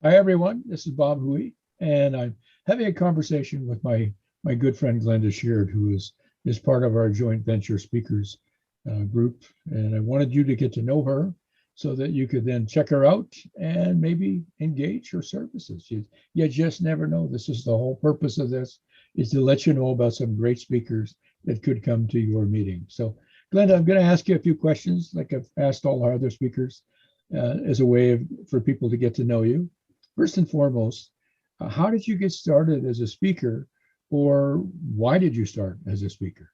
Hi, everyone. This is Bob Hui, and I'm having a conversation with my good friend Glenda Sheard, who is part of our joint venture speakers group. And I wanted you to get to know her so that you could then check her out and maybe engage her services. You just never know. This is the whole purpose of this, is to let you know about some great speakers that could come to your meeting. So, Glenda, I'm going to ask you a few questions, like I've asked all our other speakers, as a way for people to get to know you. First and foremost, how did you get started as a speaker, or why did you start as a speaker?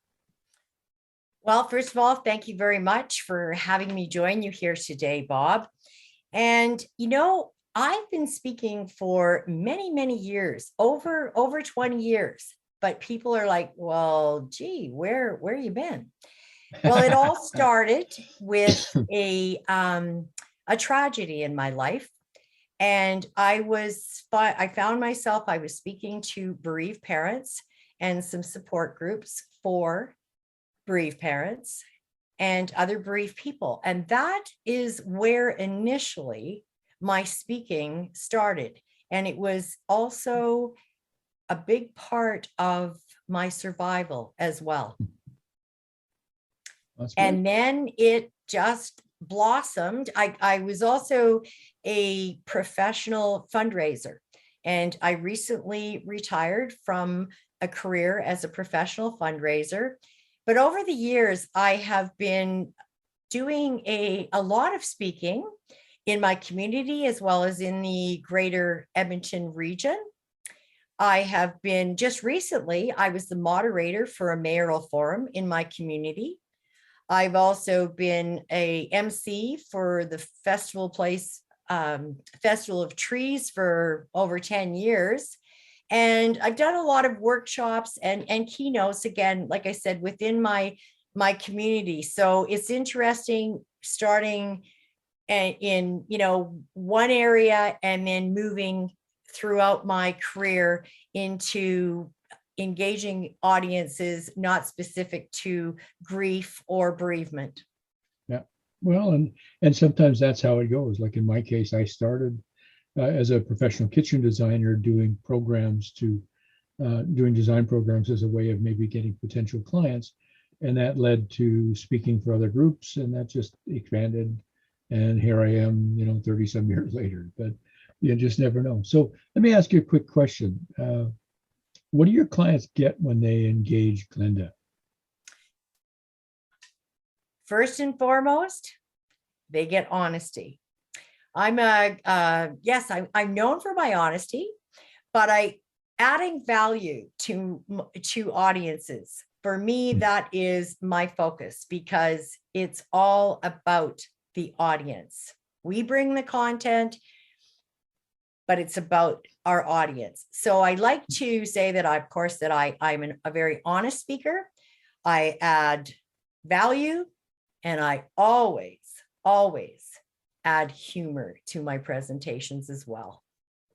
Well, first of all, thank you very much for having me join you here today, Bob. And I've been speaking for many, many years, over 20 years. But people are like, well, gee, where you been? Well, it all started with a tragedy in my life. And I found myself, I was speaking to bereaved parents and some support groups for bereaved parents and other bereaved people. And that is where initially my speaking started. And it was also a big part of my survival as well. And then it just blossomed. I was also a professional fundraiser, and I recently retired from a career as a professional fundraiser. But over the years, I have been doing a lot of speaking in my community as well as in the greater Edmonton region. I have been just recently, I was the moderator for a mayoral forum in my community. I've also been a MC for the Festival of Trees for over 10 years. And I've done a lot of workshops and keynotes, again, like I said, within my community. So it's interesting starting in one area and then moving throughout my career into engaging audiences not specific to grief or bereavement. Yeah, well, and sometimes that's how it goes. Like in my case, I started as a professional kitchen designer doing design programs as a way of maybe getting potential clients, and that led to speaking for other groups, and that just expanded. And here I am, 30 some years later. But you just never know. So let me ask you a quick question. What do your clients get when they engage Glenda? First and foremost, they get honesty. I'm known for my honesty, but adding value to audiences. For me, that is my focus, because it's all about the audience. We bring the content, but it's about our audience. So I like to say that I'm a very honest speaker. I add value, and I always add humor to my presentations as well.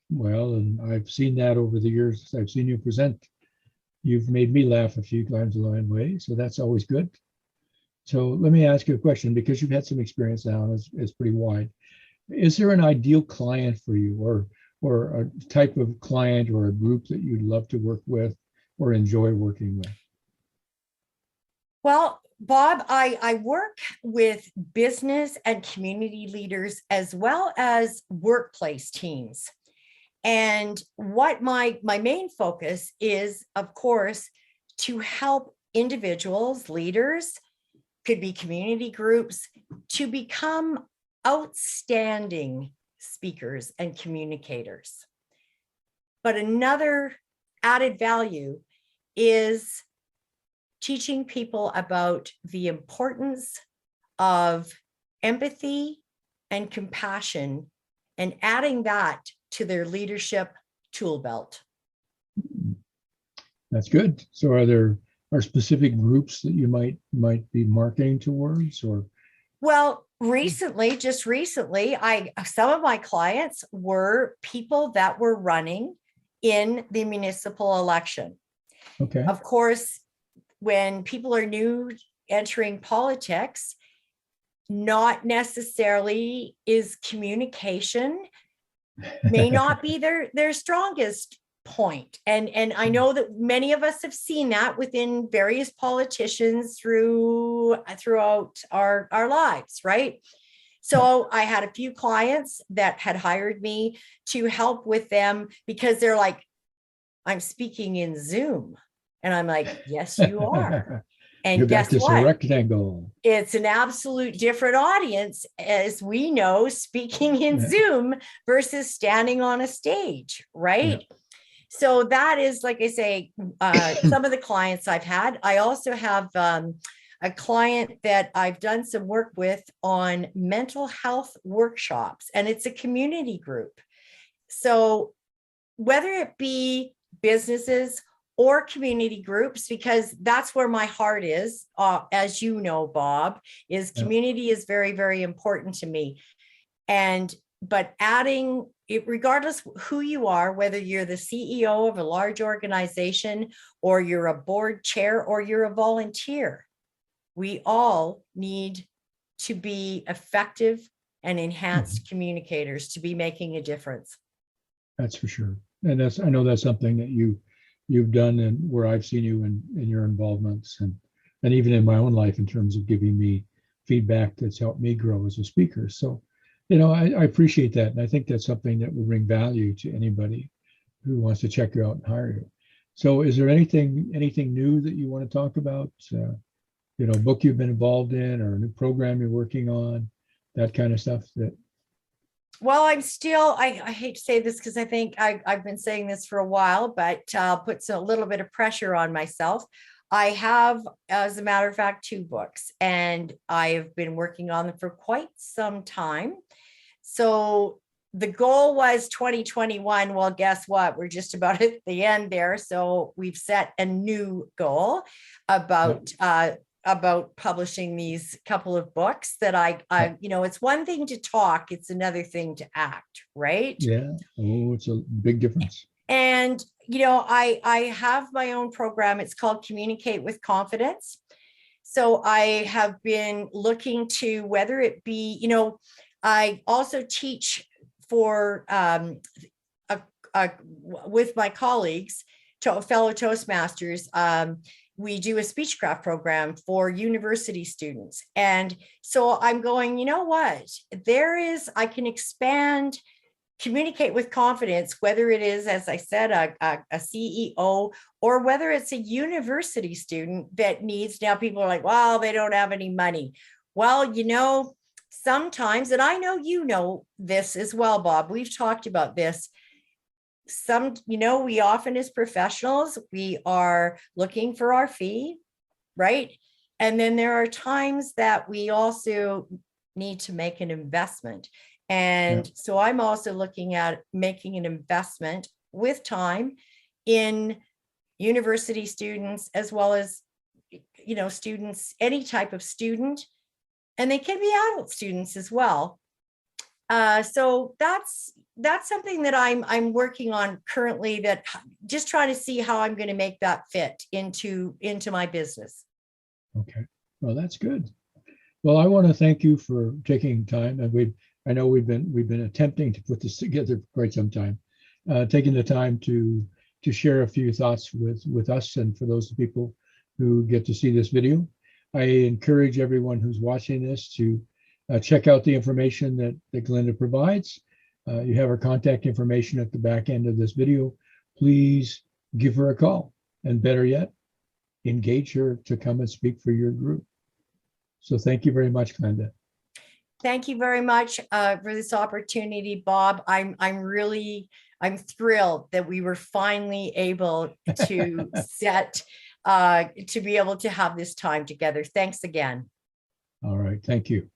Well, and I've seen that over the years. I've seen you present. You've made me laugh a few times along the way, so that's always good. So let me ask you a question, because you've had some experience now, it's pretty wide. Is there an ideal client for you, or a type of client or a group that you'd love to work with or enjoy working with? Well, Bob, I work with business and community leaders as well as workplace teams. And what my main focus is, of course, to help individuals, leaders, could be community groups, to become outstanding speakers and communicators. But another added value is teaching people about the importance of empathy and compassion, and adding that to their leadership tool belt. That's good. So are specific groups that you might be marketing towards, or? Well, just recently, some of my clients were people that were running in the municipal election. Okay. Of course, when people are new entering politics, not necessarily is communication may not be their strongest point. And I know that many of us have seen that within various politicians throughout our lives, right? So I had a few clients that had hired me to help with them because they're like, I'm speaking in Zoom. And I'm like, yes, you are. And You got guess this what? rectangle. It's an absolute different audience, as we know, speaking in Yeah. Zoom versus standing on a stage, right? Yeah. So that is, like I say, some of the clients I've had. I also have a client that I've done some work with on mental health workshops, and it's a community group. So whether it be businesses or community groups, because that's where my heart is, as you know, Bob, is Yeah. community is very, very important to me. But adding it, regardless who you are, whether you're the CEO of a large organization or you're a board chair or you're a volunteer, we all need to be effective and enhanced communicators to be making a difference. That's for sure. And I know that's something that you've done, and where I've seen you in your involvements, and even in my own life in terms of giving me feedback that's helped me grow as a speaker. So, I appreciate that. And I think that's something that will bring value to anybody who wants to check you out and hire you. So is there anything new that you want to talk about? Book you've been involved in, or a new program you're working on, that kind of stuff that. Well, I'm still, I hate to say this because I think I've been saying this for a while, but puts a little bit of pressure on myself. I have, as a matter of fact, 2 books, and I've been working on them for quite some time. So the goal was 2021. Well, guess what? We're just about at the end there. So we've set a new goal about publishing these couple of books that I it's one thing to talk, it's another thing to act, right? Yeah. Oh, it's a big difference. And, I have my own program. It's called Communicate with Confidence. So I have been looking to whether it be, I also teach for with my colleagues, fellow Toastmasters. We do a speechcraft program for university students. And so I'm going, you know what, I can expand Communicate with Confidence, whether it is, as I said, a CEO, or whether it's a university student that needs, now people are like, well, they don't have any money. Well, sometimes, and I know you know this as well, Bob, we've talked about this. We often, as professionals, we are looking for our fee, right? And then there are times that we also need to make an investment. And so I'm also looking at making an investment with time in university students, as well as, students, any type of student, and they can be adult students as well. So that's something that I'm working on currently, that just trying to see how I'm going to make that fit into my business. Okay. Well, that's good. Well, I want to thank you for taking time, and I know we've been attempting to put this together for quite some time, taking the time to share a few thoughts with us and for those people who get to see this video. I encourage everyone who's watching this to check out the information that Glenda provides. You have her contact information at the back end of this video. Please give her a call, and better yet, engage her to come and speak for your group. So thank you very much, Glenda. Thank you very much for this opportunity, Bob. I'm thrilled that we were finally able to to be able to have this time together. Thanks again. All right. Thank you.